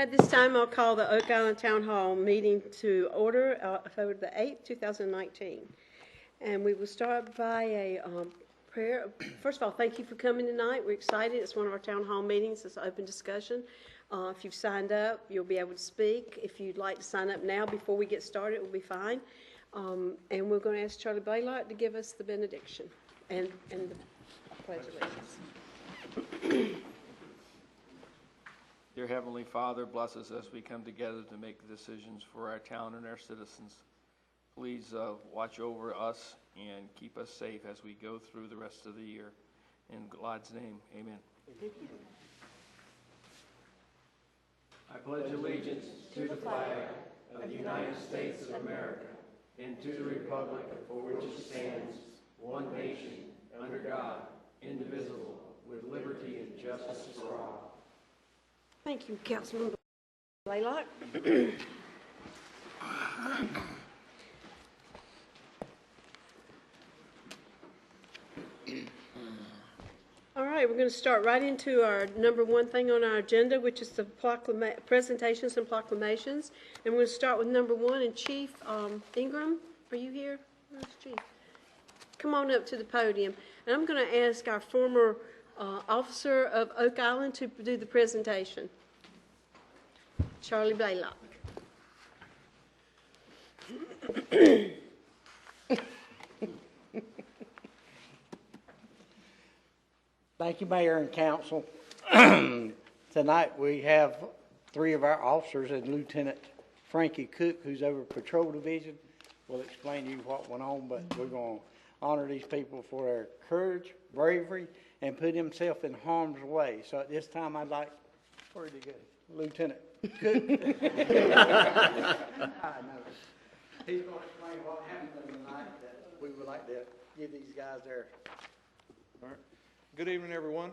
At this time, I'll call the Oak Island Town Hall meeting to order, February the 8th, 2019. And we will start by a prayer. First of all, thank you for coming tonight. We're excited. It's one of our town hall meetings. It's an open discussion. If you've signed up, you'll be able to speak. If you'd like to sign up now before we get started, it will be fine. And we're going to ask Charlie Blaylock to give us the benediction and the pledge of allegiance. Dear Heavenly Father, bless us as we come together to make decisions for our town and our citizens. Please watch over us and keep us safe as we go through the rest of the year. In God's name, amen. I pledge allegiance to the flag of the United States of America and to the republic for which it stands, one nation, under God, indivisible, with liberty and justice for all. Thank you, Councilman Blaylock. All right, we're going to start right into our number one thing on our agenda, which is the presentations and proclamations. And we're going to start with number one. And Chief Ingram, are you here? Where's Chief? Come on up to the podium. And I'm going to ask our former officer of Oak Island to do the presentation. Charlie Blaylock. Thank you, Mayor and Council. Tonight we have three of our officers and Lieutenant Frankie Cook, who's over Patrol Division, will explain to you what went on, but we're going to honor these people for their courage, bravery, and put himself in harm's way. So at this time, I'd like, where did he go? Lieutenant Cook. I know. He's going to explain what happened tonight that we would like to give these guys their... All right. Good evening, everyone.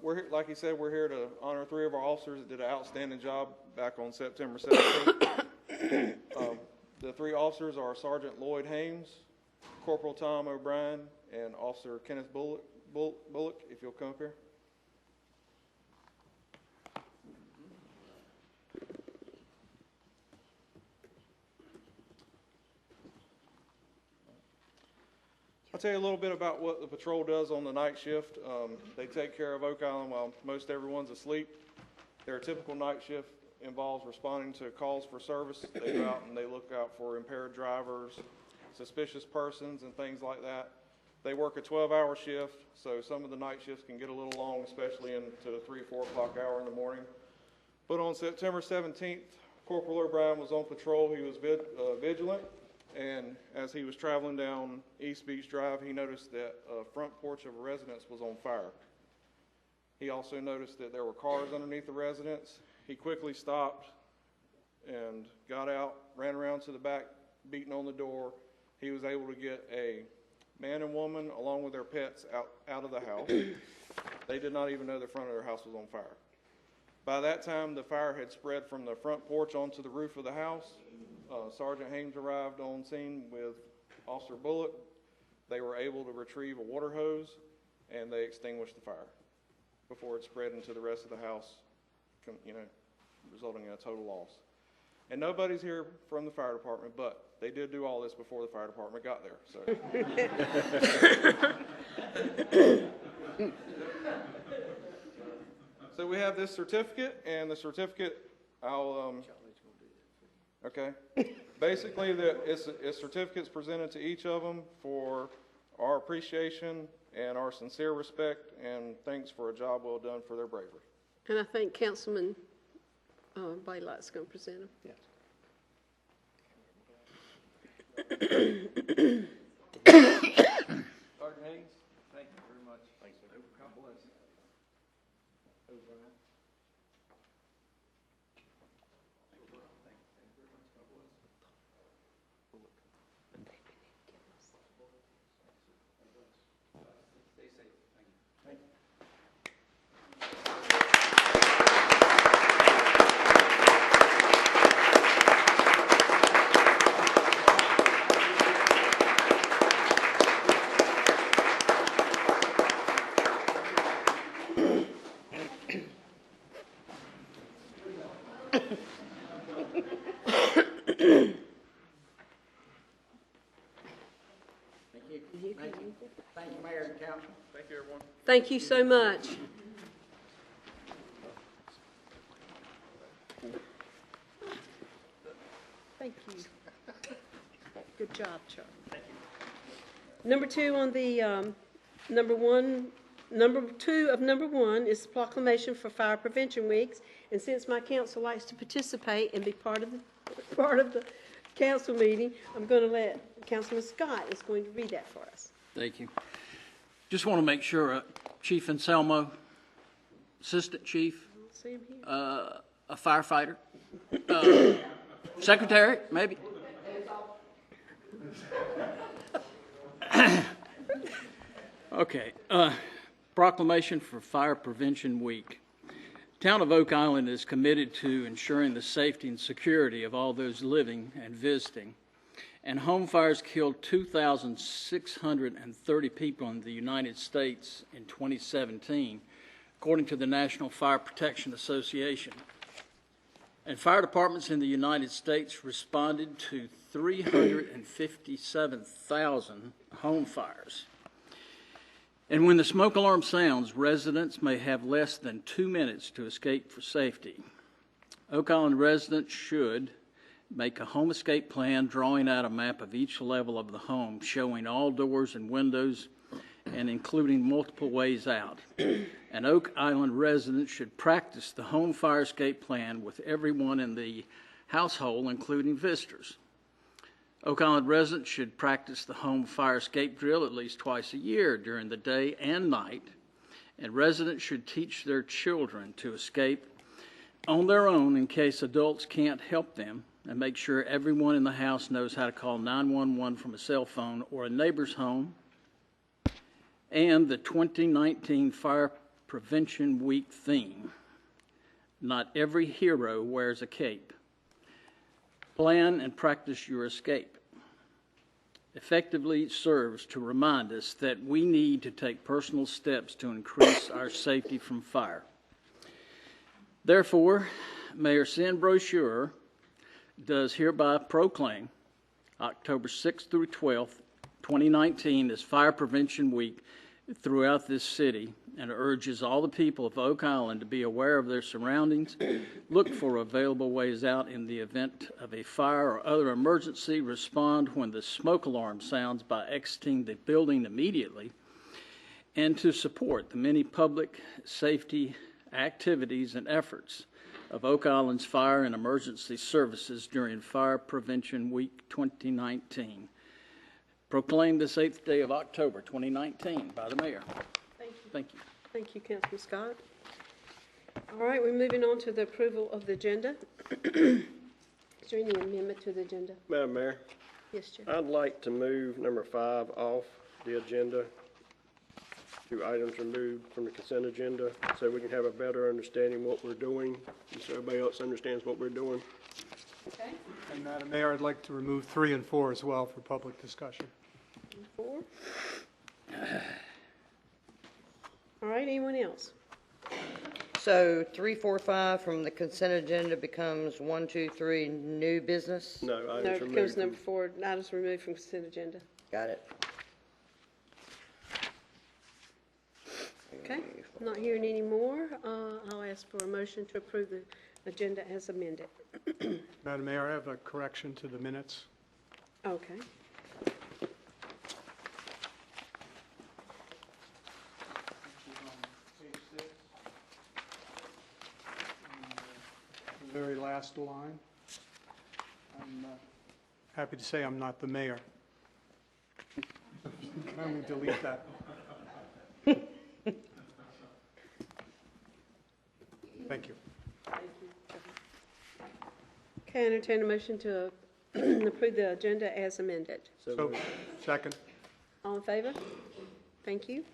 We're here, like he said, we're here to honor three of our officers that did an outstanding job back on September 17th. The three officers are Sergeant Lloyd Hames, Corporal Tom O'Brien, and Officer Kenneth Bullock, if you'll come up here. I'll tell you a little bit about what the patrol does on the night shift. They take care of Oak Island while most everyone's asleep. Their typical night shift involves responding to calls for service. They go out and they look out for impaired drivers, suspicious persons, and things like that. They work a 12-hour shift, so some of the night shifts can get a little long, especially into the 3 or 4 o'clock hour in the morning. But on September 17th, Corporal O'Brien was on patrol. He was vigilant. And as he was traveling down East Beach Drive, he noticed that a front porch of a residence was on fire. He also noticed that there were cars underneath the residence. He quickly stopped and got out, ran around to the back, beating on the door. He was able to get a man and woman along with their pets out of the house. They did not even know the front of their house was on fire. By that time, the fire had spread from the front porch onto the roof of the house. Sergeant Hames arrived on scene with Officer Bullock. They were able to retrieve a water hose, and they extinguished the fire before it spread into the rest of the house, resulting in a total loss. And nobody's here from the fire department, but they did do all this before the fire department got there. So we have this certificate, and the certificate, okay. Basically, it's certificates presented to each of them for our appreciation and our sincere respect and thanks for a job well done for their bravery. And I think Councilman Blaylock's going to present them. Yes. Sergeant Haynes, thank you very much. Thanks, sir. God bless. Stay safe. Thank you. Thank you. Thank you, Mayor and Council. Thank you, everyone. Thank you so much. Thank you. Good job, Charlie. Thank you. Number two on the, number two of number one is proclamation for Fire Prevention Weeks. And since my council likes to participate and be part of the council meeting, I'm going to let Councilman Scott is going to read that for us. Thank you. Just want to make sure, Chief Anselmo, Assistant Chief, See him here? a firefighter, secretary, maybe? Okay, proclamation for Fire Prevention Week. Town of Oak Island is committed to ensuring the safety and security of all those living and visiting. And home fires killed 2,630 people in the United States in 2017, according to the National Fire Protection Association. And fire departments in the United States responded to 357,000 home fires. And when the smoke alarm sounds, residents may have less than 2 minutes to escape for safety. Oak Island residents should make a home escape plan, drawing out a map of each level of the home, showing all doors and windows and including multiple ways out. An Oak Island resident should practice the home fire escape plan with everyone in the household, including visitors. Oak Island residents should practice the home fire escape drill at least twice a year during the day and night, and residents should teach their children to escape on their own in case adults can't help them, and make sure everyone in the house knows how to call 911 from a cell phone or a neighbor's home. And the 2019 Fire Prevention Week theme, not every hero wears a cape. Plan and practice your escape. Effectively serves to remind us that we need to take personal steps to increase our safety from fire. Therefore, Mayor Sin Brochure does hereby proclaim October 6th through 12th, 2019 as Fire Prevention Week throughout this city, and urges all the people of Oak Island to be aware of their surroundings, look for available ways out in the event of a fire or other emergency, respond when the smoke alarm sounds by exiting the building immediately, and to support the many public safety activities and efforts of Oak Island's fire and emergency services during Fire Prevention Week 2019. Proclaimed this 8th day of October 2019 by the mayor. Thank you. Thank you. Thank you, Councilman Scott. All right, we're moving on to the approval of the agenda. Is there any amendment to the agenda? Madam Mayor, Yes, Chair. I'd like to move number 5 off the agenda. 2 items removed from the consent agenda so we can have a better understanding what we're doing and so everybody else understands what we're doing. Okay. And Madam Mayor, I'd like to remove 3 and 4 as well for public discussion. 4. All right, anyone else? So 3, 4, 5 from the consent agenda becomes 1, 2, 3 new business? No, No, items it becomes removed. number 4, items removed from consent agenda. Got it. Okay, not hearing any more. I'll ask for a motion to approve the agenda as amended. Madam Mayor, I have a correction to the minutes. Okay. The very last line. I'm happy to say I'm not the mayor. I'm going to delete that. Thank you. Okay, entertain a motion to approve the agenda as amended. So, second. All in favor? Thank you.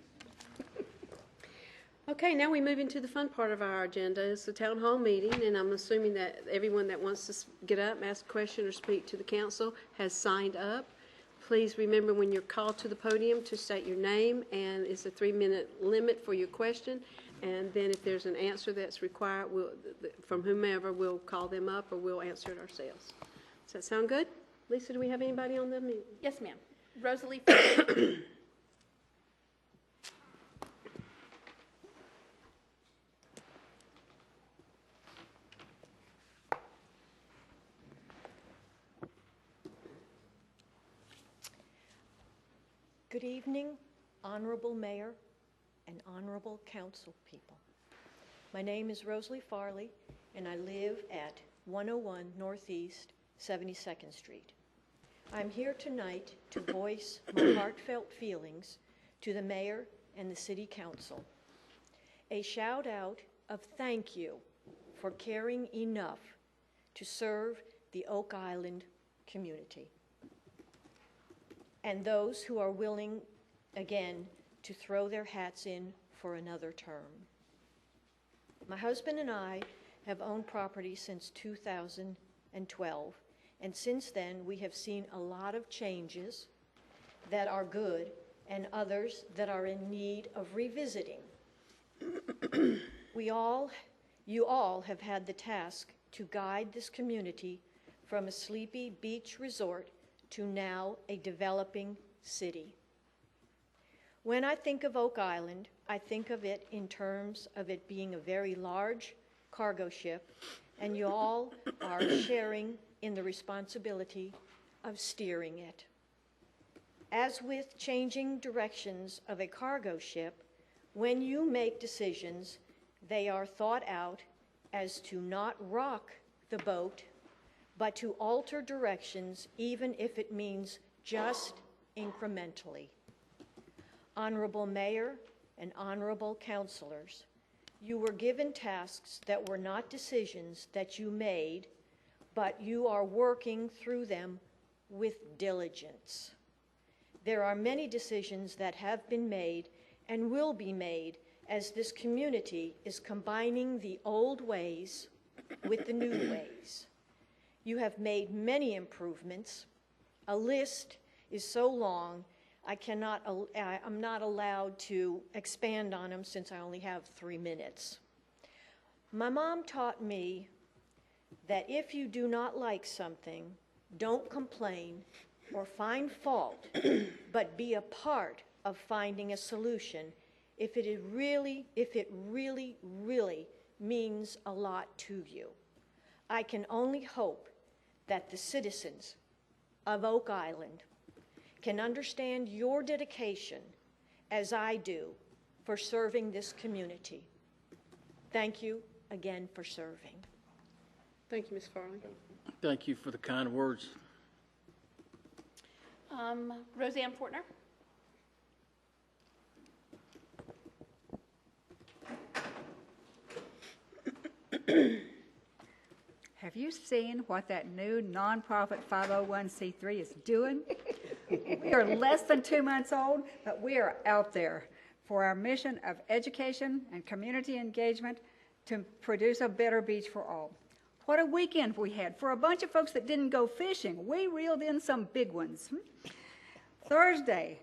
Okay, now we move into the fun part of our agenda. It's the town hall meeting, and I'm assuming that everyone that wants to get up, ask a question, or speak to the council has signed up. Please remember when you're called to the podium to state your name, and it's a 3-minute limit for your question. And then if there's an answer that's required, from whomever, we'll call them up or we'll answer it ourselves. Does that sound good? Lisa, do we have anybody on the meeting? Yes, ma'am. Rosalie Frederick. Good evening, Honorable Mayor and Honorable Council people. My name is Rosalie Farley, and I live at 101 Northeast 72nd Street. I'm here tonight to voice my heartfelt feelings to the Mayor and the City Council. A shout out of thank you for caring enough to serve the Oak Island community, and those who are willing, again, to throw their hats in for another term. My husband and I have owned property since 2012, and since then we have seen a lot of changes that are good and others that are in need of revisiting. You all have had the task to guide this community from a sleepy beach resort to now a developing city. When I think of Oak Island, I think of it in terms of it being a very large cargo ship, and you all are sharing in the responsibility of steering it. As with changing directions of a cargo ship, when you make decisions, they are thought out as to not rock the boat, but to alter directions even if it means just incrementally. Honorable Mayor and honorable councilors, you were given tasks that were not decisions that you made, but you are working through them with diligence. There are many decisions that have been made and will be made as this community is combining the old ways with the new ways. You have made many improvements. A list is so long, I'm not allowed to expand on them since I only have 3 minutes. My mom taught me that if you do not like something, don't complain or find fault, but be a part of finding a solution if it really means a lot to you. I can only hope that the citizens of Oak Island can understand your dedication as I do for serving this community. Thank you again for serving. Thank you, Ms. Farley. Thank you for the kind words. Roseanne Fortner. Have you seen what that new nonprofit 501c3 is doing? We are less than 2 months old, but we are out there for our mission of education and community engagement to produce a better beach for all. What a weekend we had. For a bunch of folks that didn't go fishing, we reeled in some big ones. Thursday,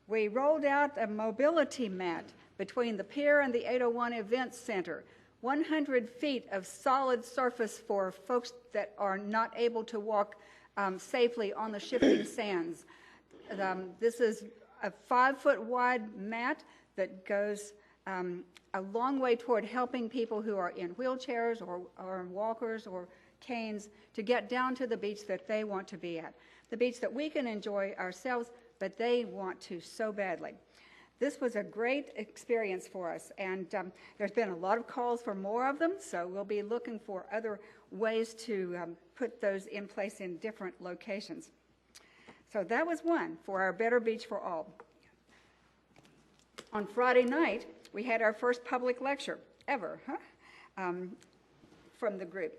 we rolled out a mobility mat between the pier and the 801 Events Center. 100 feet of solid surface for folks that are not able to walk safely on the shifting sands. This is a 5-foot wide mat that goes a long way toward helping people who are in wheelchairs or walkers or canes to get down to the beach that they want to be at, the beach that we can enjoy ourselves, but they want to so badly. This was a great experience for us, and there's been a lot of calls for more of them, so we'll be looking for other ways to put those in place in different locations. So that was one for our Better Beach for All. On Friday night, we had our first public lecture ever from the group.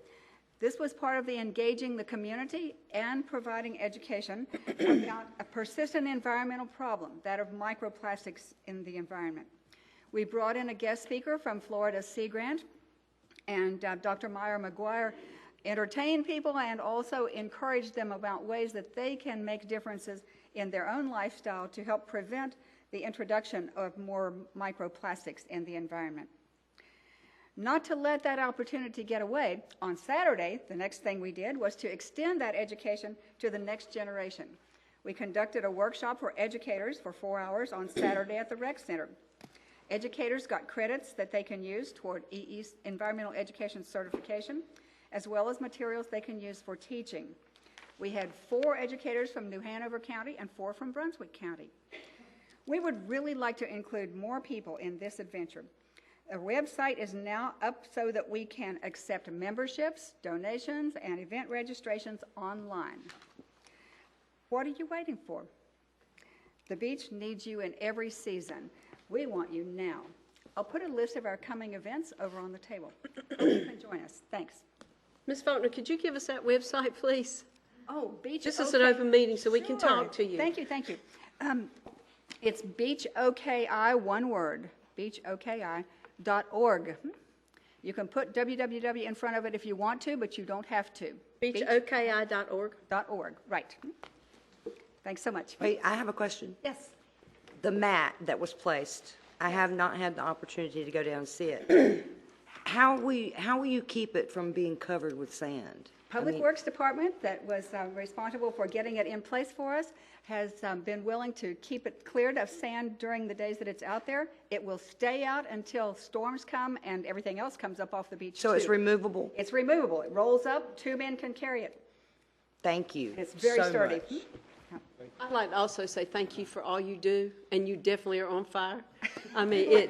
This was part of the engaging the community and providing education about a persistent environmental problem, that of microplastics in the environment. We brought in a guest speaker from Florida Sea Grant, and Dr. Meyer McGuire entertained people and also encouraged them about ways that they can make differences in their own lifestyle to help prevent the introduction of more microplastics in the environment. Not to let that opportunity get away, on Saturday, the next thing we did was to extend that education to the next generation. We conducted a workshop for educators for 4 hours on Saturday at the Rec Center. Educators got credits that they can use toward EE Environmental Education Certification, as well as materials they can use for teaching. We had 4 educators from New Hanover County and 4 from Brunswick County. We would really like to include more people in this adventure. The website is now up so that we can accept memberships, donations, and event registrations online. What are you waiting for? The beach needs you in every season. We want you now. I'll put a list of our coming events over on the table. Hope you can join us. Thanks. Ms. Faulkner, could you give us that website, please? Oh, Beach. This is an open meeting, so we can Sure. talk to you. Thank you, thank you. It's BeachOKI, one word, beachoki.org. You can put www in front of it if you want to, but you don't have to. BeachOKI.org. .org, right. Thanks so much. Wait, I have a question. Yes. The mat that was placed, I have not had the opportunity to go down and see it. How will you keep it from being covered with sand? Public Works Department, that was responsible for getting it in place for us, has been willing to keep it cleared of sand during the days that it's out there. It will stay out until storms come and everything else comes up off the beach, So it's too. removable? It's removable. It rolls up, 2 men can carry it. Thank you It's very so sturdy. much. I'd like to also say thank you for all you do, and you definitely are on fire. I mean,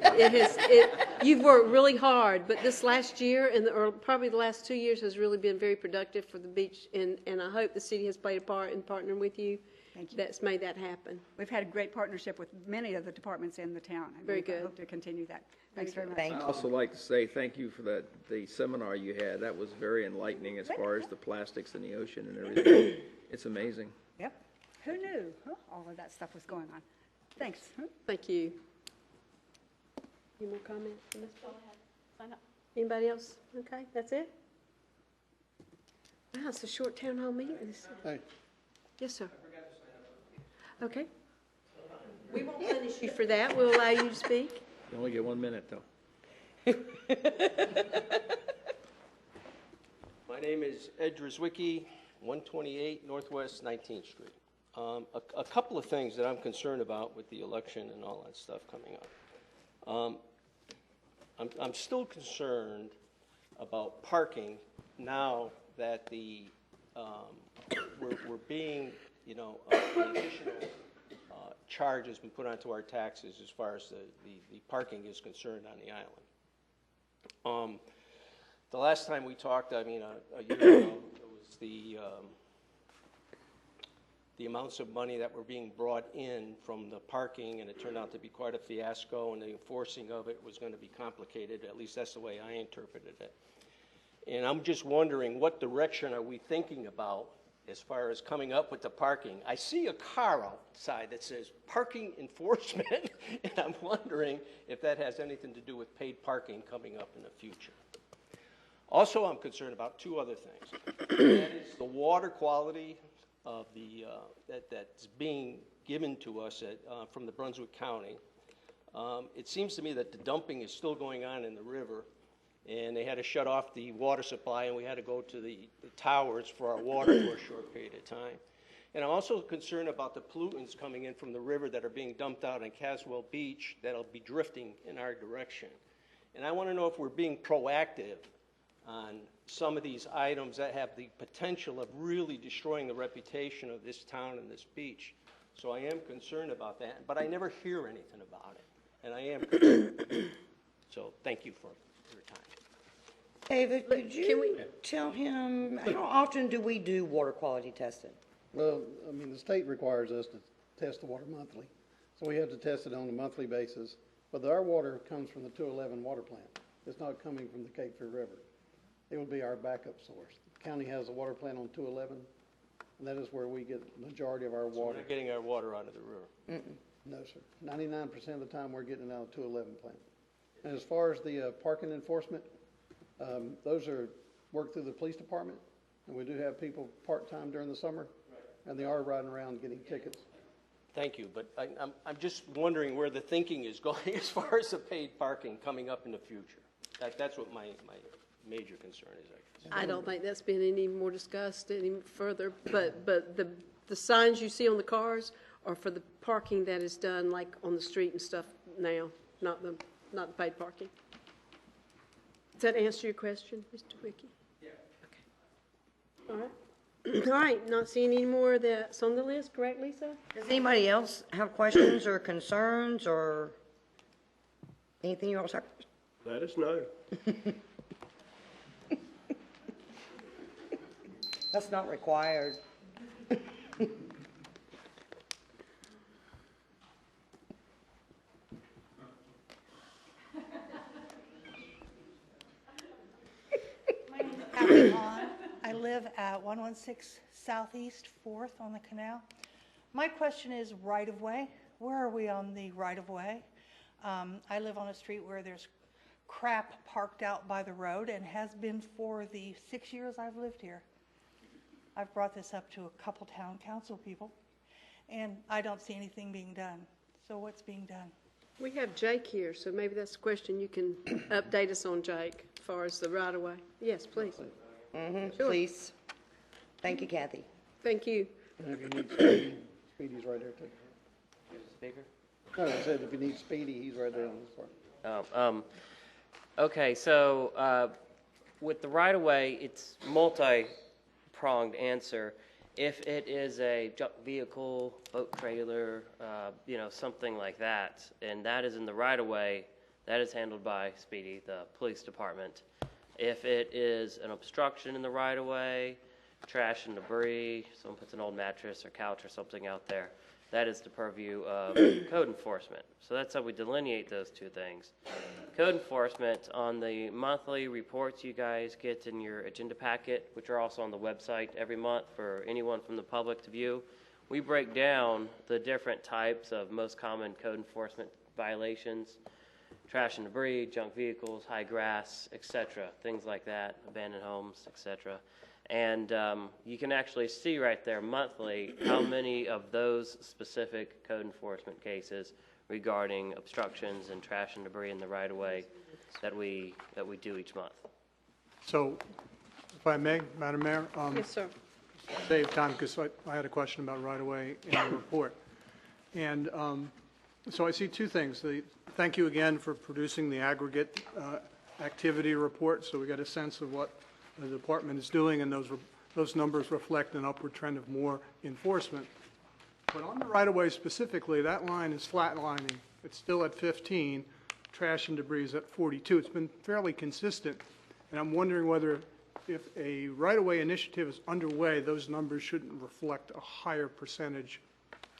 you've worked really hard, but this last year or probably the last 2 years has really been very productive for the beach, and I hope the city has played a part in partnering with you. Thank you. That's made that happen. We've had a great partnership with many of the departments in the town. and Very we good. hope to continue that. Thanks very much. Thank I'd you. also like to say thank you for the seminar you had. That was very enlightening as far as the plastics in the ocean and everything. It's amazing. Yep. Who knew all of that stuff was going on? Thanks. Thank you. Any more comments? Ms. Paul? Sign up. Anybody else? Okay, that's it? Wow, it's a short town hall meeting. Hey. Yes, sir. Okay. We won't punish you for that. We'll allow you to speak. You only get 1 minute, though. My name is Ed Drzwicki, 128 Northwest 19th Street. A couple of things that I'm concerned about with the election and all that stuff coming up. I'm still concerned about parking now that we're being, an additional charge has been put onto our taxes as far as the parking is concerned on the island. The last time we talked, a year ago, it was the amounts of money that were being brought in from the parking, and it turned out to be quite a fiasco, and the enforcing of it was going to be complicated. At least that's the way I interpreted it. And I'm just wondering, what direction are we thinking about as far as coming up with the parking? I see a car outside that says parking enforcement, and I'm wondering if that has anything to do with paid parking coming up in the future. Also, I'm concerned about two other things. That is the water quality of that's being given to us from the Brunswick County. It seems to me that the dumping is still going on in the river, and they had to shut off the water supply, and we had to go to the towers for our water for a short period of time. And I'm also concerned about the pollutants coming in from the river that are being dumped out on Caswell Beach that'll be drifting in our direction. And I want to know if we're being proactive on some of these items that have the potential of really destroying the reputation of this town and this beach. So I am concerned about that, but I never hear anything about it, and I am concerned. So thank you for your time. David, could Can we- you tell him, how often do we do water quality testing? Well, I mean, the state requires us to test the water monthly, so we have to test it on a monthly basis. But our water comes from the 211 water plant. It's not coming from the Cape Fear River. It will be our backup source. The county has a water plant on 211, and that is where we get the majority of our So we're water. not getting our water out of the river. No, sir. 99% of the time, we're getting it out of 211 plant. And as far as the parking enforcement, those are worked through the police department, and we do have people part-time during the summer, and they are riding around getting tickets. Thank you, but I'm just wondering where the thinking is going as far as the paid parking coming up in the future. That's what my major concern is, I guess. I don't think that's been any more discussed any further, but the signs you see on the cars are for the parking that is done like on the street and stuff now, not the paid parking. Does that answer your question, Mr. Wicki? Yeah. Okay. All right. All right, not seeing any more that's on the list, correct, Lisa? Does anybody else have questions or concerns or anything you else have? Let us know. That's not required. Kathy Hahn. I live at 116 Southeast 4th on the canal. My question is right-of-way. Where are we on the right-of-way? I live on a street where there's crap parked out by the road and has been for the 6 years I've lived here. I've brought this up to a couple town council people, and I don't see anything being done. So what's being done? We have Jake here, so maybe that's a question you can update us on, Jake, as far as the right-of-way. Yes, please. Mm-hmm, Sure. please. Thank you, Kathy. Thank you. And if you need Speedy, Speedy's right there too. Speaker? No, I said if you need Speedy, he's right there on this part. Okay, so with the right-of-way, it's multi-pronged answer. If it is a junk vehicle, boat trailer, something like that, and that is in the right-of-way, that is handled by Speedy, the police department. If it is an obstruction in the right-of-way, trash and debris, someone puts an old mattress or couch or something out there, that is the purview of code enforcement. So that's how we delineate those two things. Code enforcement, on the monthly reports you guys get in your agenda packet, which are also on the website every month for anyone from the public to view, we break down the different types of most common code enforcement violations: trash and debris, junk vehicles, high grass, etc., things like that, abandoned homes, etc. And you can actually see right there monthly how many of those specific code enforcement cases regarding obstructions and trash and debris in the right-of-way that we do each month. So, if I may, Madam Mayor? Yes, sir. Save time, because I had a question about right-of-way in the report. And so I see two things. Thank you again for producing the aggregate activity report, so we get a sense of what the department is doing, and those numbers reflect an upward trend of more enforcement. But on the right-of-way specifically, that line is flatlining. It's still at 15. Trash and debris is at 42. It's been fairly consistent, and I'm wondering whether, if a right-of-way initiative is underway, those numbers shouldn't reflect a higher percentage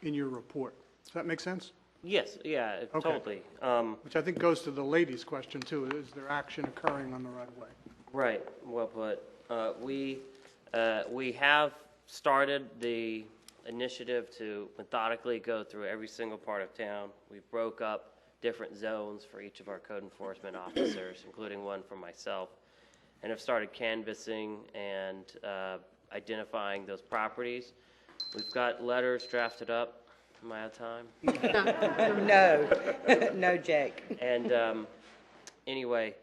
in your report. Does that make sense? Yes, yeah, Okay. totally. Which I think goes to the lady's question, too. Is there action occurring on the right-of-way? Right, well put. We have started the initiative to methodically go through every single part of town. We broke up different zones for each of our code enforcement officers, including one for myself, and have started canvassing and identifying those properties. We've got letters drafted up. Am I out of time? No, no, Jake. And anyway,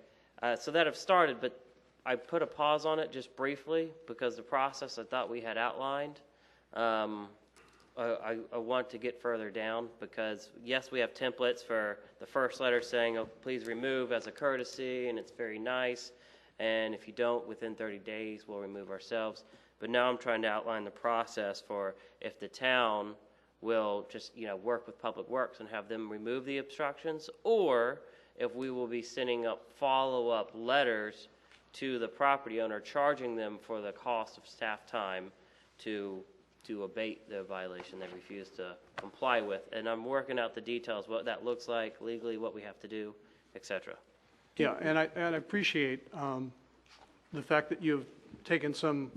so that have started, but I put a pause on it just briefly because the process I thought we had outlined, I want to get further down because, yes, we have templates for the first letter saying, oh, please remove as a courtesy, and it's very nice, and if you don't, within 30 days, we'll remove ourselves. But now I'm trying to outline the process for if the town will just, work with Public Works and have them remove the obstructions, or if we will be sending up follow-up letters to the property owner, charging them for the cost of staff time to abate the violation they refuse to comply with. And I'm working out the details, what that looks like legally, what we have to do, etc. Yeah, and I appreciate the fact that you've taken some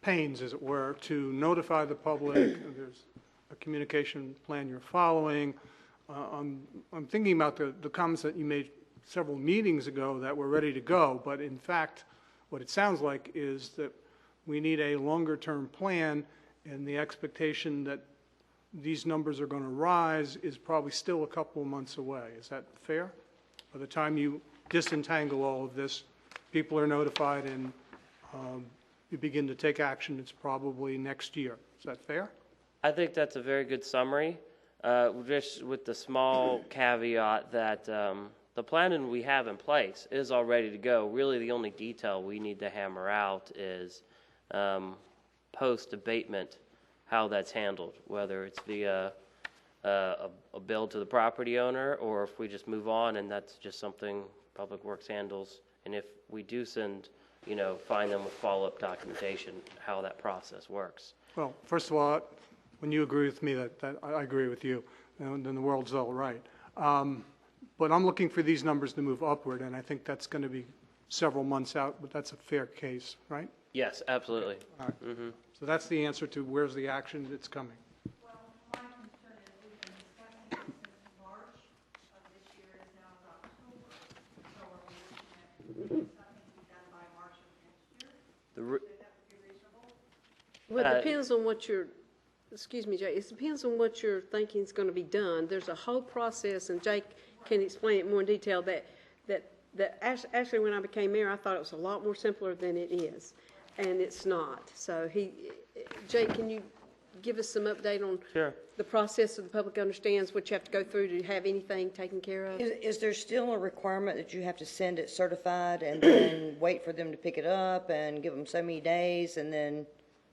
pains, as it were, to notify the public. There's a communication plan you're following. I'm thinking about the comments that you made several meetings ago that were ready to go, but in fact, what it sounds like is that we need a longer-term plan, and the expectation that these numbers are going to rise is probably still a couple of months away. Is that fair? By the time you disentangle all of this, people are notified and you begin to take action, it's probably next year. Is that fair? I think that's a very good summary, just with the small caveat that the plan we have in place is all ready to go. Really, the only detail we need to hammer out is post-abatement, how that's handled, whether it's via a bill to the property owner, or if we just move on and that's just something Public Works handles. And if we do send, find them with follow-up documentation, how that process works. Well, first of all, when you agree with me that I agree with you, then the world's all right. But I'm looking for these numbers to move upward, and I think that's going to be several months out, but that's a fair case, right? Yes, absolutely. All right. So that's the answer to where's the action that's coming. Well, my concern is we've been discussing this since March of this year, and now it's October. So are we looking at something to be done by March of next year? That would be reasonable? Well, it depends on what excuse me, Jake, it depends on what you're thinking is going to be done. There's a whole process, and Jake can explain it more in detail, that actually when I became mayor, I thought it was a lot more simpler than it is, and it's not. So Jake, can you give us some update on the process so the public understands what you have to go through to have anything taken care of? Is there still a requirement that you have to send it certified and then wait for them to pick it up and give them so many days and then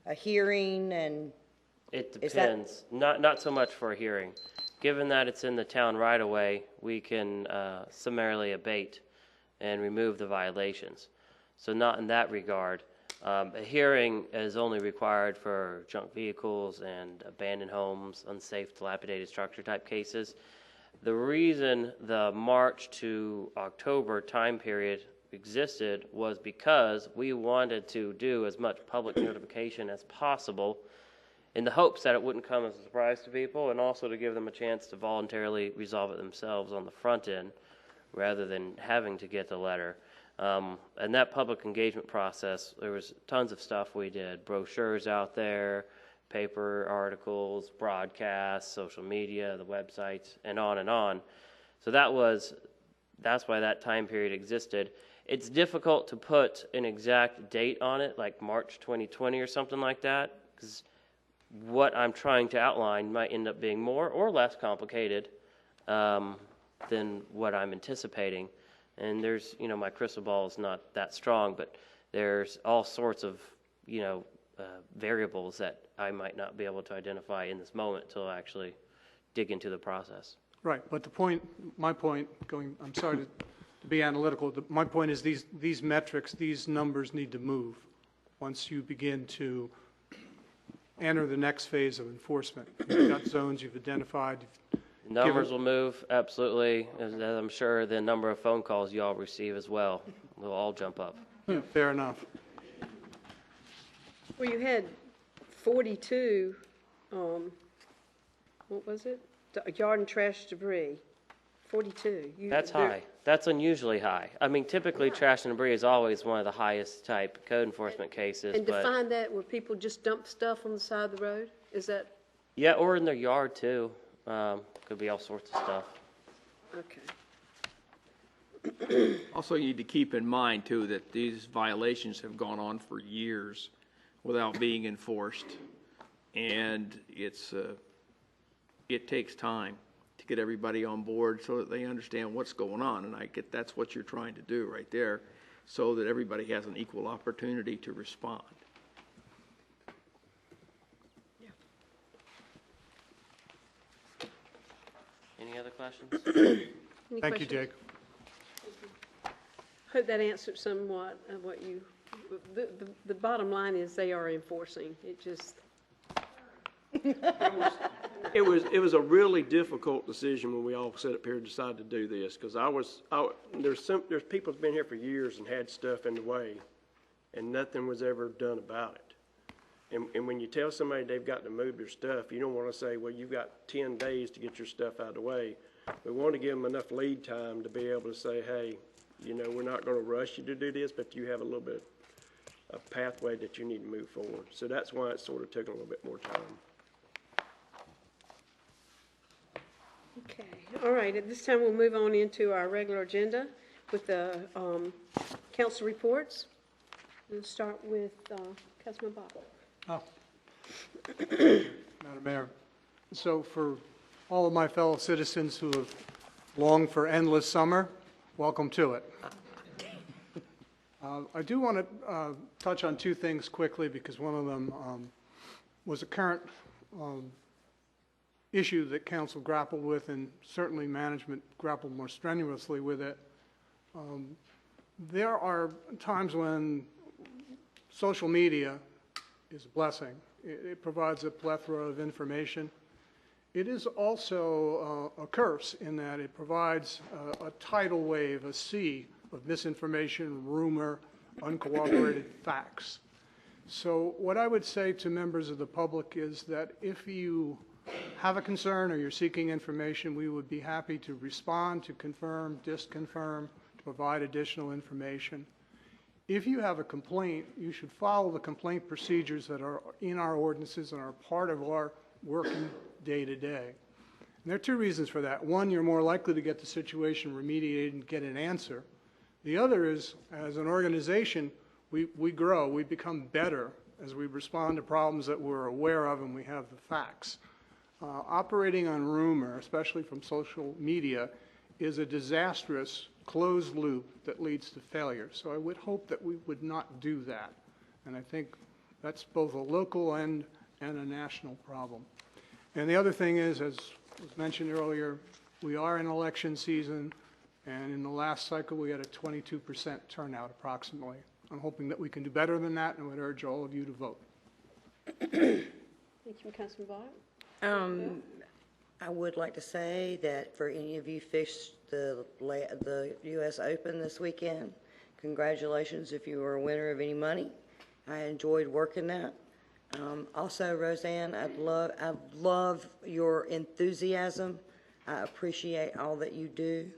a hearing and? It depends. Not so much for a hearing. Given that it's in the town right away, we can summarily abate and remove the violations. So not in that regard. A hearing is only required for junk vehicles and abandoned homes, unsafe, dilapidated structure type cases. The reason the March to October time period existed was because we wanted to do as much public notification as possible in the hopes that it wouldn't come as a surprise to people, and also to give them a chance to voluntarily resolve it themselves on the front end rather than having to get the letter. And that public engagement process, there was tons of stuff we did, brochures out there, paper articles, broadcasts, social media, the websites, and on and on. So that's why that time period existed. It's difficult to put an exact date on it, like March 2020 or something like that, because what I'm trying to outline might end up being more or less complicated than what I'm anticipating. And there's, my crystal ball is not that strong, but there's all sorts of, variables that I might not be able to identify in this moment until I actually dig into the process. Right, but my point, I'm sorry to be analytical, my point is these metrics, these numbers need to move once you begin to enter the next phase of enforcement. You've got zones you've identified. Numbers will move, absolutely. As I'm sure the number of phone calls you all receive as well will all jump up. Yeah, fair enough. Well, you had 42, what was it? Yard and trash debris, 42. That's high. That's unusually high. I mean, typically trash and debris is always one of the highest type code enforcement cases. And define that where people just dump stuff on the side of the road? Is that? Yeah, or in their yard too. Could be all sorts of stuff. Okay. Also, you need to keep in mind, too, that these violations have gone on for years without being enforced, and it takes time to get everybody on board so that they understand what's going on, and I get that's what you're trying to do right there, so that everybody has an equal opportunity to respond. Any other questions? Thank you, Jake. Hope that answered somewhat of what you, the bottom line is they are enforcing. It just. It was a really difficult decision when we all sat up here and decided to do this, because there's people that's been here for years and had stuff in the way, and nothing was ever done about it. And when you tell somebody they've got to move their stuff, you don't want to say, well, you've got 10 days to get your stuff out of the way. We want to give them enough lead time to be able to say, hey, we're not going to rush you to do this, but you have a little bit of pathway that you need to move forward. So that's why it sort of took a little bit more time. Okay, all right, at this time we'll move on into our regular agenda with the council reports. We'll start with Councilman Bob. Oh. Madam Mayor, so for all of my fellow citizens who have longed for endless summer, welcome to it. I do want to touch on two things quickly because one of them was a current issue that council grappled with, and certainly management grappled more strenuously with it. There are times when social media is a blessing. It provides a plethora of information. It is also a curse in that it provides a tidal wave, a sea of misinformation, rumor, uncorroborated facts. So what I would say to members of the public is that if you have a concern or you're seeking information, we would be happy to respond, to confirm, disconfirm, to provide additional information. If you have a complaint, you should follow the complaint procedures that are in our ordinances and are part of our working day-to-day. And there are two reasons for that. One, you're more likely to get the situation remediated and get an answer. The other is, as an organization, we grow, we become better as we respond to problems that we're aware of and we have the facts. Operating on rumor, especially from social media, is a disastrous closed loop that leads to failure. So I would hope that we would not do that. And I think that's both a local and a national problem. And the other thing is, as was mentioned earlier, we are in election season, and in the last cycle we had a 22% turnout approximately. I'm hoping that we can do better than that, and would urge all of you to vote. Thank you, Councilman Bott. I would like to say that for any of you fished the U.S. Open this weekend, congratulations if you were a winner of any money. I enjoyed working that. Also, Roseanne, I love your enthusiasm. I appreciate all that you do.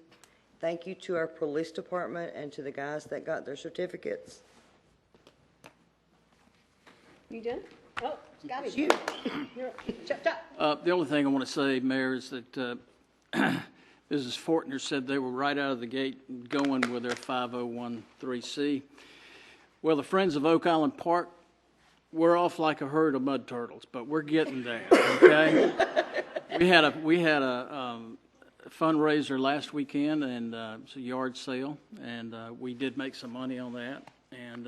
Thank you to our police department and to the guys that got their certificates. You done? Oh, got it. You. You're up. Chop, chop. The only thing I want to say, Mayor, is that Mrs. Fortner said they were right out of the gate going with their 5013C. Well, the Friends of Oak Island Park, we're off like a herd of mud turtles, but we're getting there, okay? we had a fundraiser last weekend, and it's a yard sale, and we did make some money on that. And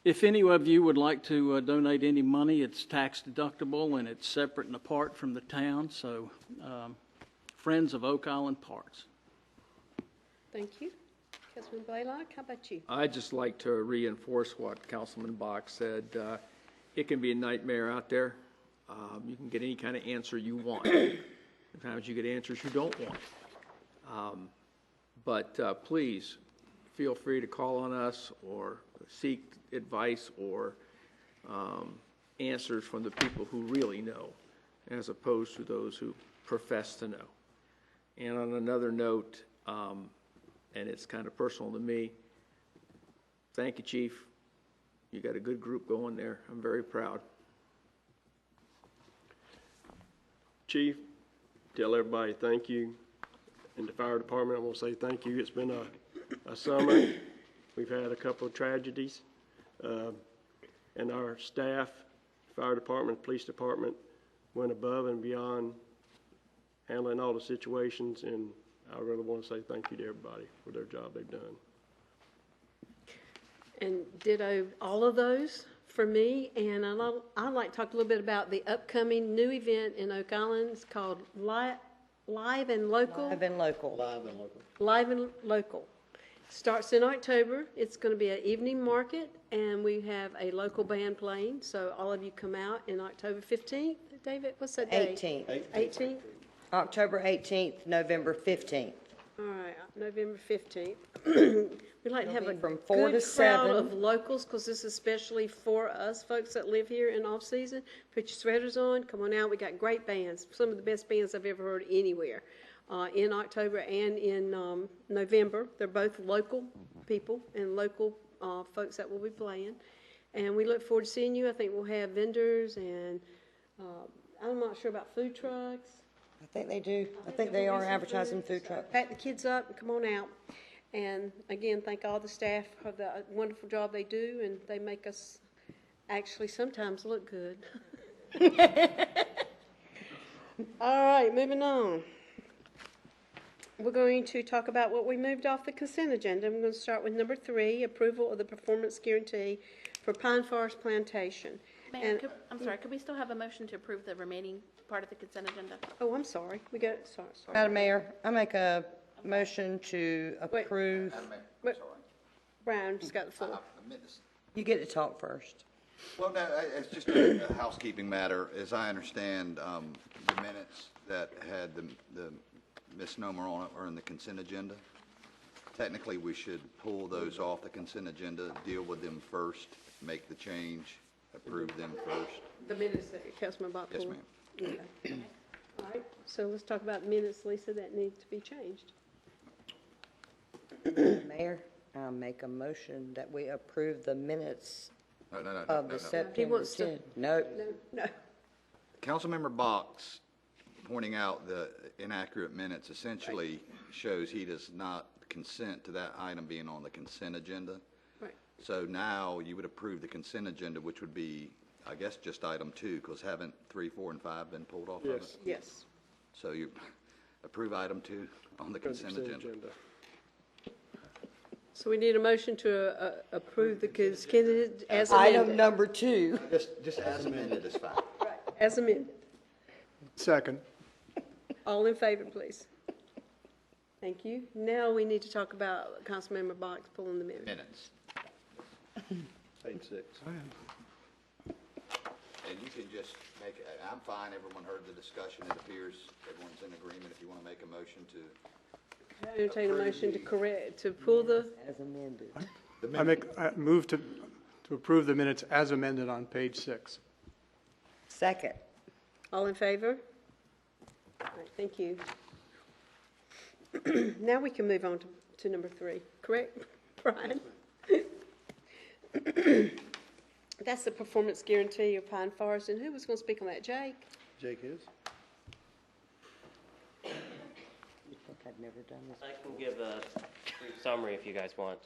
if any of you would like to donate any money, it's tax deductible and it's separate and apart from the town. So, Friends of Oak Island Parks. Thank you. Councilman Blaylock, how about you? I'd just like to reinforce what Councilman Bach said. It can be a nightmare out there. You can get any kind of answer you want. Sometimes you get answers you don't want. But please, feel free to call on us or seek advice or answers from the people who really know, as opposed to those who profess to know. And on another note, and it's kind of personal to me, thank you, Chief. You got a good group going there. I'm very proud. Chief, tell everybody thank you. And the fire department, I want to say thank you. It's been a summer. We've had a couple of tragedies. And our staff, fire department, police department, went above and beyond handling all the situations, and I really want to say thank you to everybody for their job they've done. And ditto all of those for me. And I'd like to talk a little bit about the upcoming new event in Oak Island. It's called Live and Local. Live and local. Live and Local. Starts in October. It's going to be an evening market, and we have a local band playing. So all of you come out in October 15th. David, what's that day? 18th. 18th? October 18th, November 15th. All right, November 15th. We'd like to have a from 4 good to crowd 7. of locals, because this is especially for us folks that live here in off-season. Put your sweaters on, come on out. We got great bands, some of the best bands I've ever heard anywhere. In October and in November. They're both local people and local folks that will be playing. And we look forward to seeing you. I think we'll have vendors, and I'm not sure about food trucks. I think they do. I think they are advertising food trucks. Pack the kids up and come on out. And again, thank all the staff for the wonderful job they do, and they make us actually sometimes look good. All right, moving on. we're going to talk about what we moved off the consent agenda. I'm going to start with number 3, approval of the performance guarantee for Pine Forest Plantation. Mayor, I'm sorry, could we still have a motion to approve the remaining part of the consent agenda? Oh, I'm sorry. Sorry. Madam Mayor, I make a motion to approve. Wait, Brian just got the floor. You get to talk first. Well, no, it's just a housekeeping matter. As I understand, the minutes that had the misnomer on it are in the consent agenda. Technically, we should pull those off the consent agenda, deal with them first, make the change, approve them first. The minutes that Councilman Bach Yes, pulled. ma'am. Okay. All right, so let's talk about minutes, Lisa, that need to be changed. Mayor, I make a motion that we approve the minutes No, of the He September wants to- 10th. No, No. Councilmember Box pointing out the inaccurate minutes essentially shows he does not consent to that item being on the consent agenda. Right. So now you would approve the consent agenda, which would be, I guess, just item 2, because haven't 3, 4, and 5 been pulled off of it? Yes. So you approve item 2 on the consent agenda. So we need a motion to approve the consent as item amended. number 2. Just as amended is fine. As amended. Second. All in favor, please. Thank you. Now we need to talk about Councilmember Box pulling the minutes. Minutes. Page 6. And you can just make, I'm fine, everyone heard the discussion, it appears everyone's in agreement. If you want to make a motion to Entertain a motion to pull the, As amended. I move to approve the minutes as amended on page 6. Second. all in favor? All right, thank you. Now we can move on to number 3, correct, Brian? That's the performance guarantee of Pine Forest, and who was going to speak on that, Jake? Jake is? You think I've never done this? I can give a brief summary if you guys want.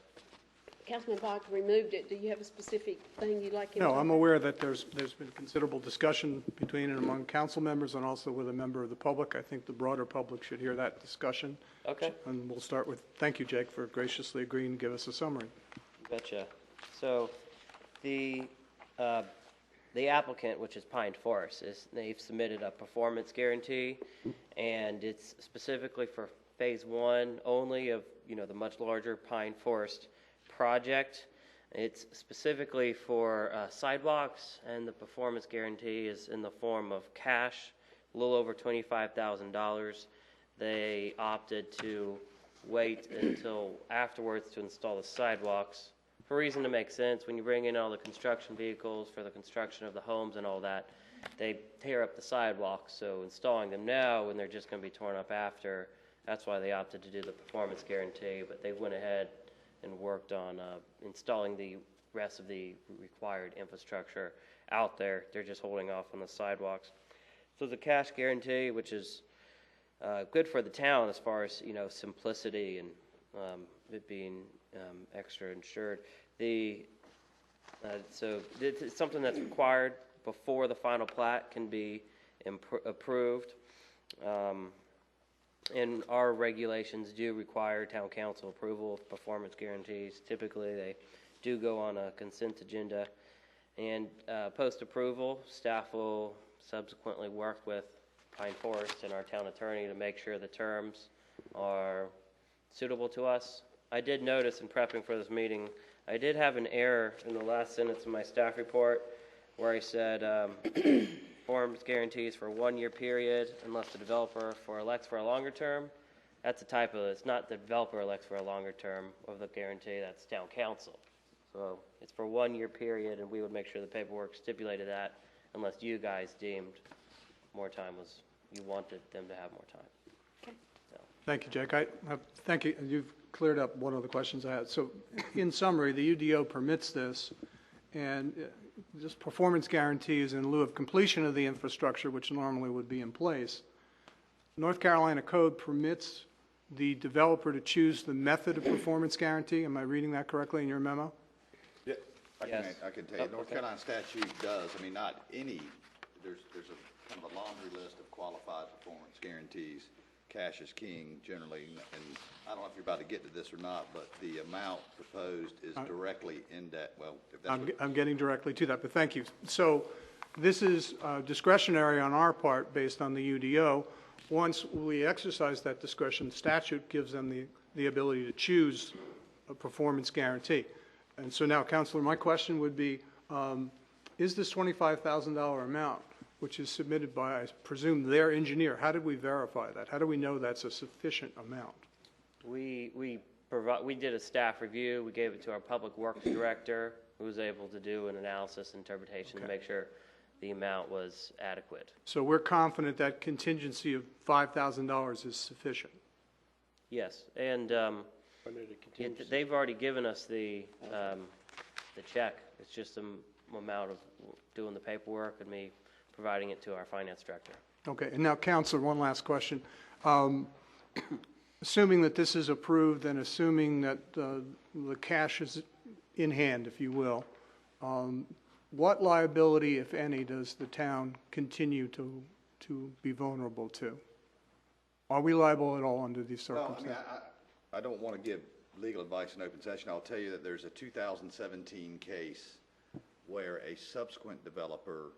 Councilman Bach removed it. Do you have a specific thing you'd like him to? No, I'm aware that there's been considerable discussion between and among council members and also with a member of the public. I think the broader public should hear that discussion. Okay. And we'll start with, thank you, Jake, for graciously agreeing to give us a summary. Betcha. So the applicant, which is Pine Forest, they've submitted a performance guarantee, and it's specifically for phase 1 only of, the much larger Pine Forest project. It's specifically for sidewalks, and the performance guarantee is in the form of cash, a little over $25,000. They opted to wait until afterwards to install the sidewalks for a reason to make sense. When you bring in all the construction vehicles for the construction of the homes and all that, they tear up the sidewalks. So installing them now when they're just going to be torn up after, that's why they opted to do the performance guarantee. But they went ahead and worked on installing the rest of the required infrastructure out there. They're just holding off on the sidewalks. So the cash guarantee, which is good for the town as far as, simplicity and it being extra insured. So it's something that's required before the final plat can be approved. And our regulations do require town council approval of performance guarantees. Typically, they do go on a consent agenda. And post-approval, staff will subsequently work with Pine Forest and our town attorney to make sure the terms are suitable to us. I did notice in prepping for this meeting, I did have an error in the last sentence of my staff report where I said performance guarantees for a 1-year period unless the developer elects for a longer term. That's a typo. It's not the developer elects for a longer term of the guarantee. That's town council. So it's for a 1-year period, and we would make sure the paperwork stipulated that unless you guys deemed more time was, you wanted them to have more time. Thank you, Jake. Thank you. You've cleared up one of the questions I had. So in summary, the UDO permits this, and this performance guarantee is in lieu of completion of the infrastructure, which normally would be in place. North Carolina code permits the developer to choose the method of performance guarantee. Am I reading that correctly in your memo? Yeah, I can tell you, North Carolina statute does, not any, there's a kind of a laundry list of qualified performance guarantees. cash is king generally, and I don't know if you're about to get to this or not, but the amount proposed is directly in debt, well, if that's what. I'm getting directly to that, but thank you. So this is discretionary on our part based on the UDO. Once we exercise that discretion, the statute gives them the ability to choose a performance guarantee. And so now, Counselor, my question would be, is this $25,000 amount, which is submitted by, I presume, their engineer, how did we verify that? How do we know that's a sufficient amount? We did a staff review. We gave it to our Public Works Director, who was able to do an analysis interpretation to make sure the amount was adequate. So we're confident that contingency of $5,000 is sufficient? Yes, and they've already given us the check. It's just a amount of doing the paperwork and me providing it to our finance director. Okay, and now, Counselor, one last question. Assuming that this is approved and assuming that the cash is in hand, if you will, what liability, if any, does the town continue to be vulnerable to? Are we liable at all under these circumstances? Well, I don't want to give legal advice in open session. I'll tell you that there's a 2017 case where a subsequent developer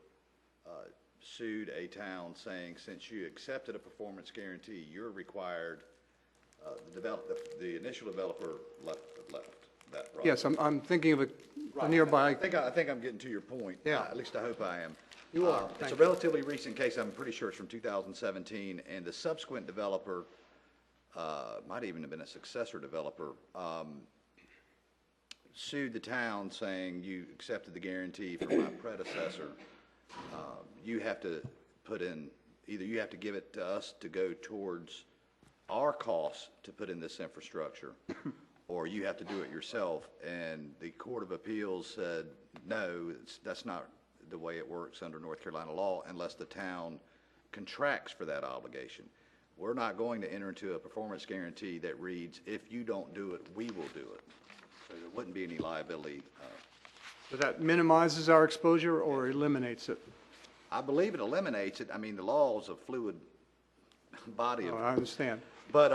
sued a town saying, since you accepted a performance guarantee, you're required, the initial developer left that project. Yes, I'm thinking of a nearby. I think I'm getting to your point. Yeah. At least I hope I am. You are. It's a relatively recent case. I'm pretty sure it's from 2017, and the subsequent developer, might even have been a successor developer, sued the town saying, you accepted the guarantee from my predecessor. You have to put in, either you have to give it to us to go towards our costs to put in this infrastructure, or you have to do it yourself. And the Court of Appeals said, no, that's not the way it works under North Carolina law unless the town contracts for that obligation. We're not going to enter into a performance guarantee that reads, if you don't do it, we will do it. So there wouldn't be any liability. So that minimizes our exposure or eliminates it? I believe it eliminates it. I mean, the law is a fluid body. I understand. But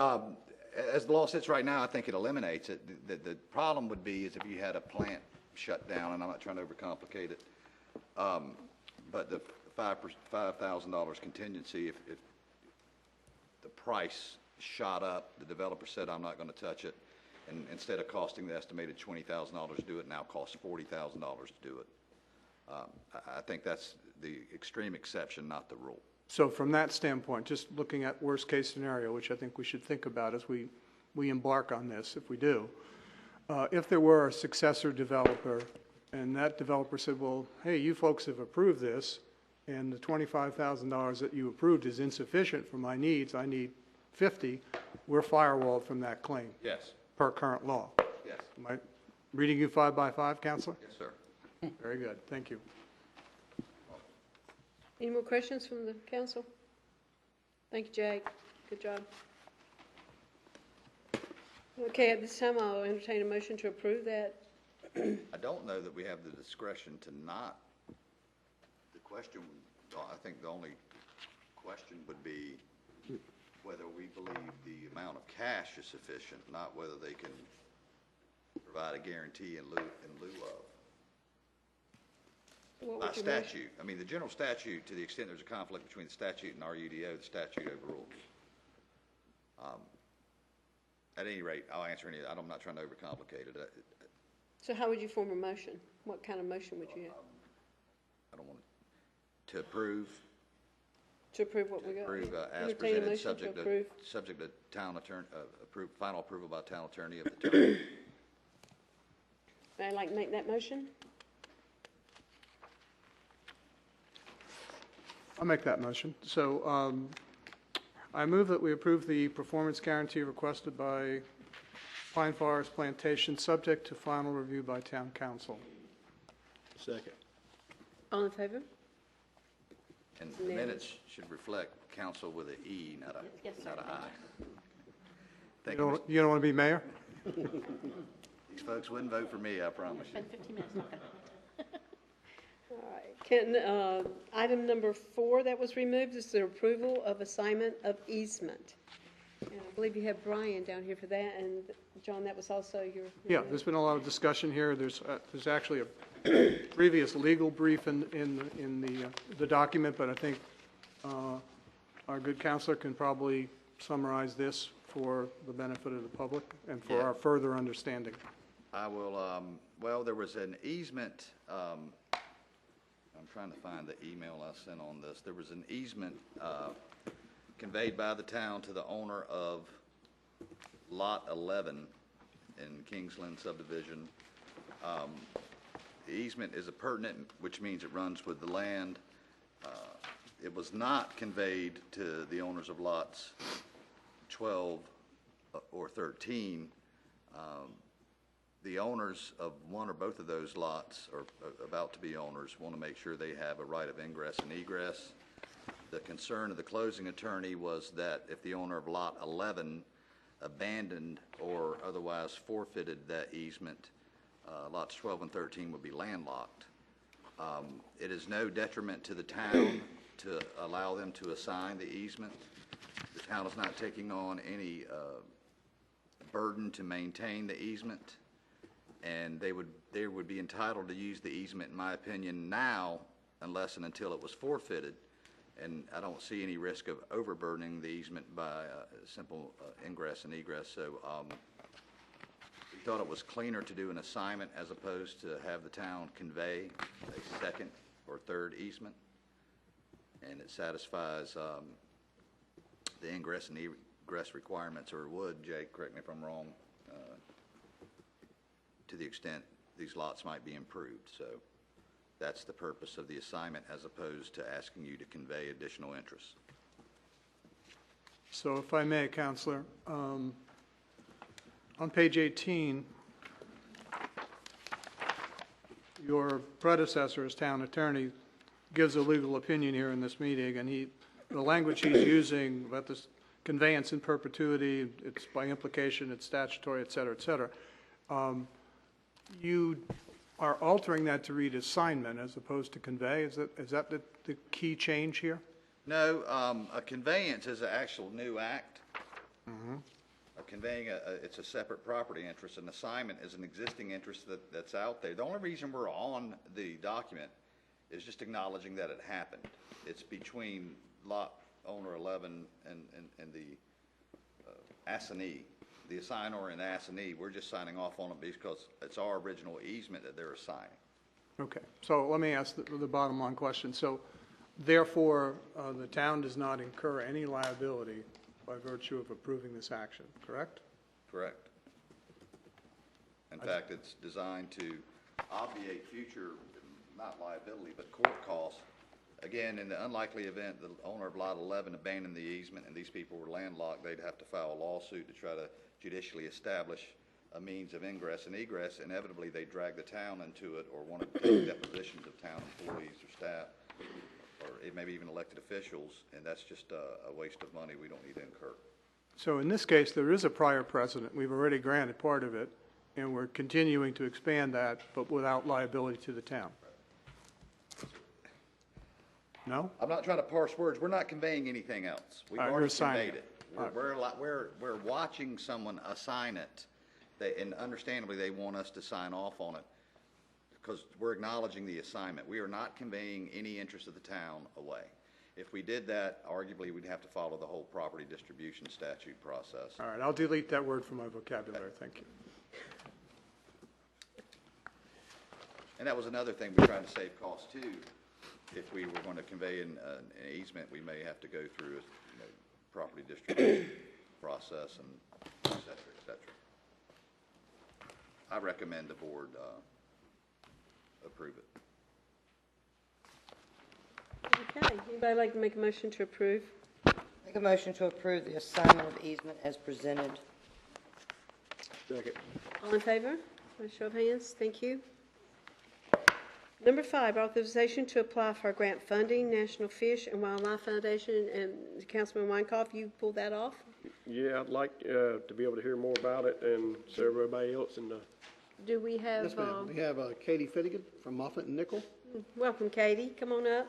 as the law sits right now, I think it eliminates it. The problem would be is if you had a plant shut down, and I'm not trying to overcomplicate it, but the $5,000 contingency, if the price shot up, the developer said, I'm not going to touch it, and instead of costing the estimated $20,000 to do it, now costs $40,000 to do it. I think that's the extreme exception, not the rule. So from that standpoint, just looking at worst case scenario, which I think we should think about as we embark on this, if we do, if there were a successor developer and that developer said, well, hey, you folks have approved this and the $25,000 that you approved is insufficient for my needs, I need 50, we're firewalled from that claim. Yes. Per current law. Yes. Am I reading you 5 by 5, Counselor? Yes, sir. Very good. Thank you. Any more questions from the council? Thank you, Jake. Good job. Okay, at this time, I'll entertain a motion to approve that. I don't know that we have the discretion to not. The question, I think the only question would be whether we believe the amount of cash is sufficient, not whether they can provide a guarantee in lieu of. By statute. I mean, the general statute, to the extent there's a conflict between the statute and our UDO, the statute overrules. At any rate, I'll answer any. I'm not trying to overcomplicate it. So how would you form a motion? What kind of motion would you have? I don't want to approve. To approve what we got? Approve as Entertain a presented, motion subject to town attorney, final approval by town attorney of the town. Would I like to make that motion? I'll make that motion. So I move that we approve the performance guarantee requested by Pine Forest Plantation, subject to final review by town council. Second. All in favor? And the minutes should reflect council with an E, not an I. Thank you. You don't want to be mayor? These folks wouldn't vote for me, I promise you. Spend 15 minutes talking. All right. Item number 4 that was removed is the approval of assignment of easement. believe you have Brian down here for that, and John, that was also your. Yeah, there's been a lot of discussion here. There's actually a previous legal brief in the document, but I think our good counselor can probably summarize this for the benefit of the public and for our further understanding. I will, well, there was an easement, I'm trying to find the email I sent on this. There was an easement conveyed by the town to the owner of Lot 11 in Kingsland subdivision. The easement is appurtenant, which means it runs with the land. It was not conveyed to the owners of lots 12 or 13. The owners of one or both of those lots, or about to be owners, want to make sure they have a right of ingress and egress. The concern of the closing attorney was that if the owner of Lot 11 abandoned or otherwise forfeited that easement, lots 12 and 13 would be landlocked. It is no detriment to the town to allow them to assign the easement. The town is not taking on any burden to maintain the easement, and they would be entitled to use the easement, in my opinion, now unless and until it was forfeited. And I don't see any risk of overburdening the easement by simple ingress and egress. So we thought it was cleaner to do an assignment as opposed to have the town convey a second or third easement. And it satisfies the ingress and egress requirements, or would, Jake, correct me if I'm wrong, to the extent these lots might be improved. So that's the purpose of the assignment, as opposed to asking you to convey additional interest. So if I may, Counselor, on page 18, your predecessor as town attorney gives a legal opinion here in this meeting, and the language he's using about this conveyance in perpetuity, it's by implication, it's statutory, et cetera, et cetera. You are altering that to read assignment as opposed to convey. Is that the key change here? No, a conveyance is an actual new act. Conveying it's a separate property interest. An assignment is an existing interest that's out there. The only reason we're on the document is just acknowledging that it happened. It's between lot owner 11 and the assignee, the assignor and the assignee. We're just signing off on it because it's our original easement that they're assigning. Okay, so let me ask the bottom line question. So therefore, the town does not incur any liability by virtue of approving this action, correct? Correct. In fact, it's designed to obviate future, not liability, but court costs. Again, in the unlikely event the owner of Lot 11 abandoned the easement and these people were landlocked, they'd have to file a lawsuit to try to judicially establish a means of ingress and egress. Inevitably, they drag the town into it, or want to take depositions of town employees or staff, or maybe even elected officials, and that's just a waste of money we don't need to incur. So in this case, there is a prior precedent. We've already granted part of it, and we're continuing to expand that, but without liability to the town. No? I'm not trying to parse words. We're not conveying anything else. We've already conveyed it. We're watching someone assign it, and understandably, they want us to sign off on it because we're acknowledging the assignment. We are not conveying any interest of the town away. If we did that, arguably, we'd have to follow the whole property distribution statute process. All right, I'll delete that word from my vocabulary. Thank you. And that was another thing we're trying to save costs too. If we were going to convey an easement, we may have to go through a property distribution process, and et cetera, et cetera. I recommend the board approve it. Okay, anybody like to make a motion to approve? Make a motion to approve the assignment of easement as presented. Second. All in favor? By show of hands, thank you. Number 5, authorization to apply for grant funding, National Fish and Wildlife Foundation, and Councilman Weinkoff, you pulled that off? Yeah, I'd like to be able to hear more about it, and so everybody else in the. Do we have? Yes, ma'am. We have Katie Fittigan from Moffett and Nickel. Welcome, Katie. Come on up.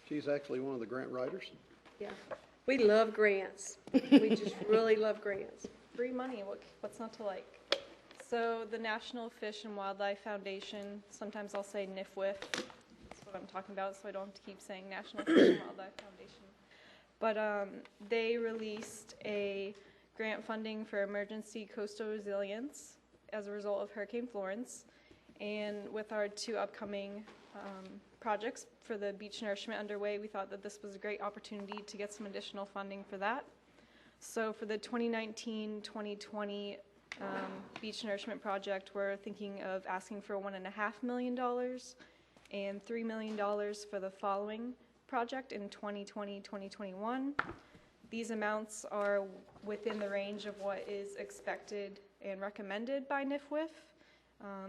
She's actually one of the grant writers. Yeah. We love grants. We just really love grants. Free money, what's not to like? So the National Fish and Wildlife Foundation, sometimes I'll say NIFWIF, that's what I'm talking about, so I don't have to keep saying National Fish and Wildlife Foundation. But they released a grant funding for emergency coastal resilience as a result of Hurricane Florence. And with our 2 upcoming projects for the beach nourishment underway, we thought that this was a great opportunity to get some additional funding for that. So for the 2019-2020 beach nourishment project, we're thinking of asking for $1.5 million and $3 million for the following project in 2020-2021. These amounts are within the range of what is expected and recommended by NIFWIF.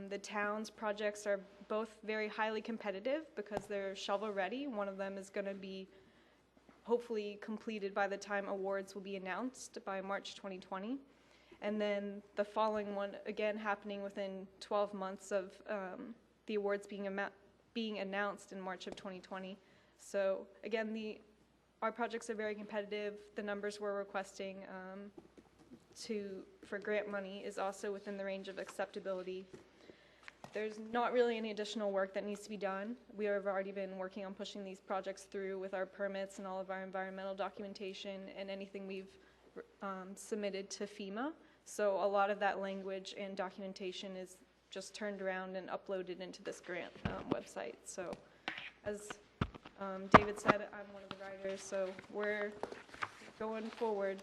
The town's projects are both very highly competitive because they're shovel-ready. One of them is going to be hopefully completed by the time awards will be announced by March 2020. And then the following one, again, happening within 12 months of the awards being announced in March of 2020. So again, our projects are very competitive. The numbers we're requesting for grant money is also within the range of acceptability. There's not really any additional work that needs to be done. We have already been working on pushing these projects through with our permits and all of our environmental documentation and anything we've submitted to FEMA. So a lot of that language and documentation is just turned around and uploaded into this grant website. So as David said, I'm one of the writers, so we're going forward.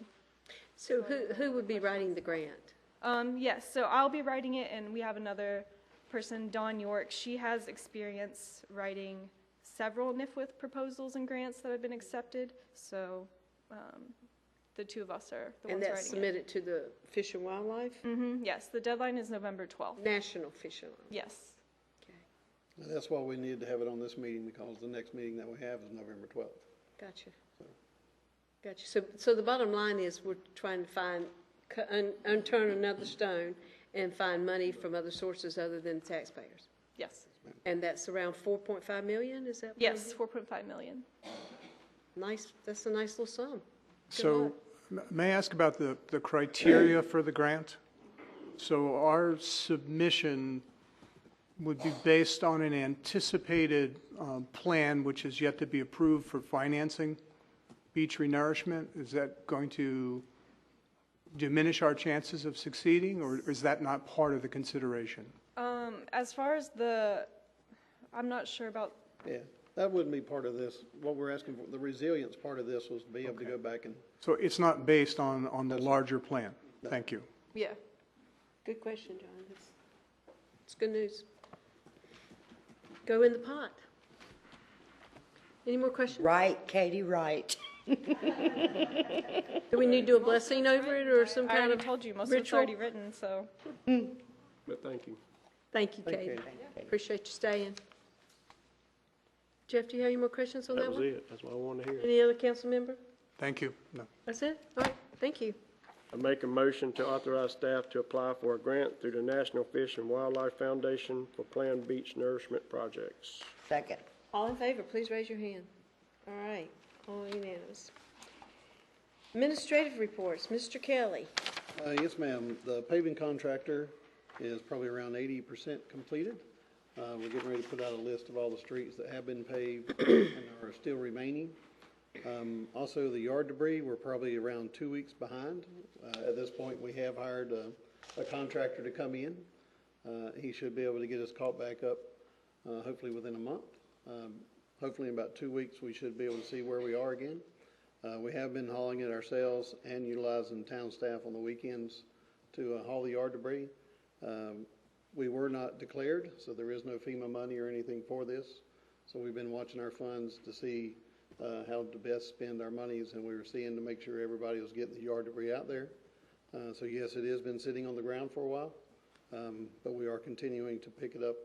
So who would be writing the grant? Yes, so I'll be writing it, and we have another person, Dawn York. She has experience writing several NIFWIF proposals and grants that have been accepted. So the 2 of us are the ones writing it. And that's submitted to the Fish and Wildlife? Mm-hmm, yes, the deadline is November 12th. National Fish and Wildlife? Yes. And that's why we needed to have it on this meeting, because the next meeting that we have is November 12th. Gotcha. Gotcha. So the bottom line is we're trying to find, unturn another stone and find money from other sources other than taxpayers. Yes. And that's around 4.5 million, is that? Yes, 4.5 million. Nice, that's a nice little sum. Good So may I ask about the criteria for the grant? So our submission would be based on an anticipated plan which is yet to be approved for financing beach renourishment. Is that going to diminish our chances of succeeding, or is that not part of the consideration? As far as I'm not sure about. Yeah, that wouldn't be part of this. What we're asking for, the resilience part of this was to be able to go back and. So it's not based on the larger plan? No. Thank you. Yeah. Good question, John. It's good news. Go in the pot. Any more questions? Right, Katie, right. Do we need to do a blessing over it or some I kind already of told you, most ritual? of it's already written, so. But thank you. Thank you, Katie. Appreciate you staying. Jeff, do you have any more questions on that That was one? it. That's what I wanted to hear. Any other council member? Thank you. No. That's it? All right, thank you. I make a motion to authorize staff to apply for a grant through the National Fish and Wildlife Foundation for planned beach nourishment projects. Second. All in favor, please raise your hand. All right, all unanimous. Administrative reports, Mr. Kelly. Yes, ma'am. The paving contractor is probably around 80% completed. We're getting ready to put out a list of all the streets that have been paved and are still remaining. Also, the yard debris, we're probably around 2 weeks behind. At this point, we have hired a contractor to come in. He should be able to get us caught back up, hopefully within a month. Hopefully in about 2 weeks, we should be able to see where we are again. We have been hauling it ourselves and utilizing town staff on the weekends to haul the yard debris. We were not declared, so there is no FEMA money or anything for this. So we've been watching our funds to see how to best spend our monies, and we were seeing to make sure everybody was getting the yard debris out there. So yes, it has been sitting on the ground for a while, but we are continuing to pick it up,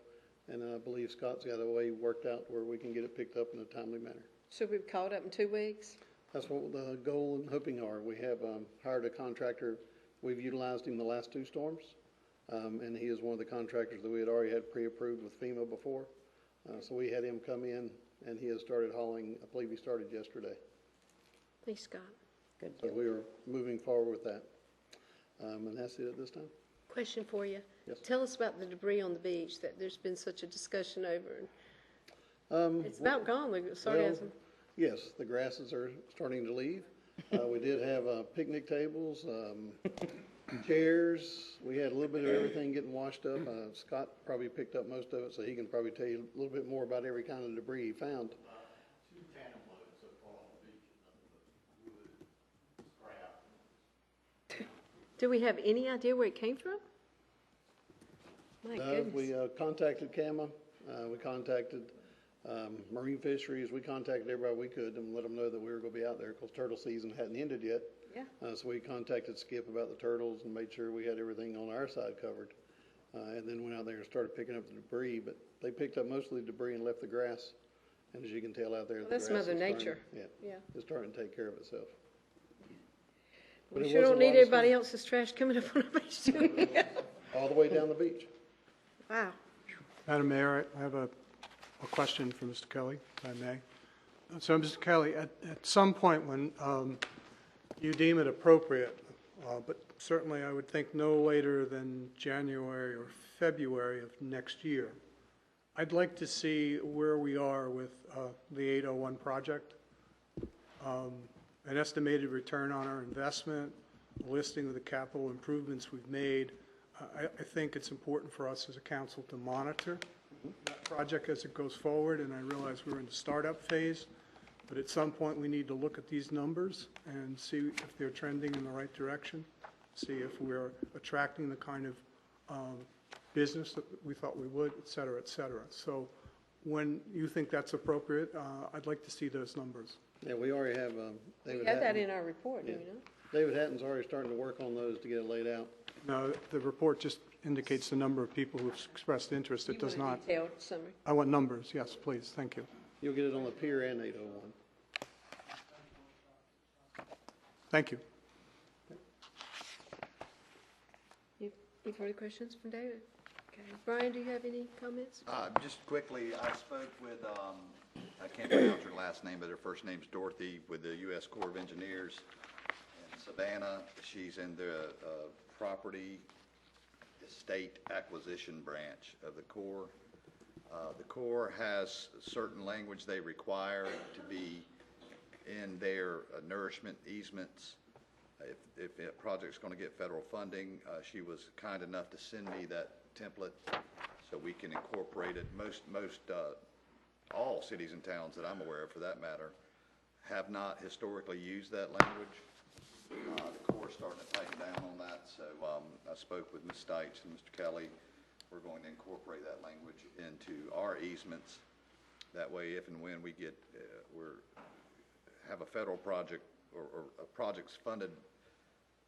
and I believe Scott's got a way worked out where we can get it picked up in a timely manner. Should we be caught up in 2 weeks? That's what the goal and hoping are. We have hired a contractor. We've utilized him the last 2 storms, and he is one of the contractors that we had already had pre-approved with FEMA before. So we had him come in, and he has started hauling. I believe he started yesterday. Thanks, Scott. Good So deal. we are moving forward with that. And that's it at this time? Question for you. Yes. Tell us about the debris on the beach that there's been such a discussion over. It's Well, about gone, the sargassum. yes, the grasses are starting to leave. We did have picnic tables, chairs. We had a little bit of everything getting washed up. Scott probably picked up most of it, so he can probably tell you a little bit more about every kind of debris he found. Do we have any idea where it came from? My goodness. We contacted CAMA, we contacted Marine Fisheries, we contacted everybody we could and let them know that we were going to be out there because turtle season hadn't ended yet. Yeah. So we contacted Skip about the turtles and made sure we had everything on our side covered. And then went out there and started picking up the debris, but they picked up most of the debris and left the grass. And as you can tell out there, Well, the that's grass Mother is starting- Nature. Yeah, Yeah. it's starting to take care of itself. But We it sure was a don't need lot of everybody fun. else's trash coming up on our beach, do we? All the way down the beach. Wow. Madam Mayor, I have a question for Mr. Kelly, if I may. So, Mr. Kelly, at some point when you deem it appropriate, but certainly I would think no later than January or February of next year, I'd like to see where we are with the 801 project, an estimated return on our investment, a listing of the capital improvements we've made. I think it's important for us as a council to monitor that project as it goes forward, and I realize we're in the startup phase, but at some point we need to look at these numbers and see if they're trending in the right direction, see if we're attracting the kind of business that we thought we would, et cetera, et cetera. So when you think that's appropriate, I'd like to see those numbers. Yeah, we already have David We had that Hatton. in our report, do we not? David Hatton's already starting to work on those to get it laid out. No, the report just indicates the number of people who've expressed interest. It does not. Detailed summary. I want numbers, yes, please, thank you. You'll get it on the pier and 801. Thank you. Any further questions from David? Okay. Brian, do you have any comments? Just quickly, I spoke with, I can't pronounce her last name, but her first name's Dorothy with the U.S. Corps of Engineers in Savannah. She's in the property estate acquisition branch of the Corps. The Corps has certain language they require to be in their nourishment easements. If a project's going to get federal funding, she was kind enough to send me that template so we can incorporate it. All cities and towns that I'm aware of, for that matter, have not historically used that language. The Corps is starting to tighten down on that, so I spoke with Ms. Stites and Mr. Kelly. We're going to incorporate that language into our easements. That way, if and when we get, have a federal project or a project's funded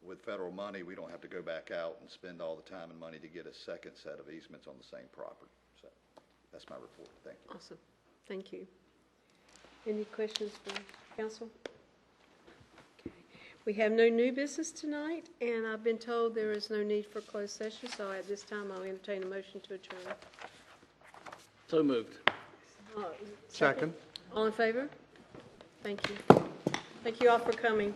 with federal money, we don't have to go back out and spend all the time and money to get a second set of easements on the same property. So that's my report. Thank you. Awesome. Thank you. Any questions from council? Okay. We have no new business tonight, and I've been told there is no need for closed session, so at this time I'll entertain a motion to adjourn. So moved. Second. All in favor? Thank you. Thank you all for coming.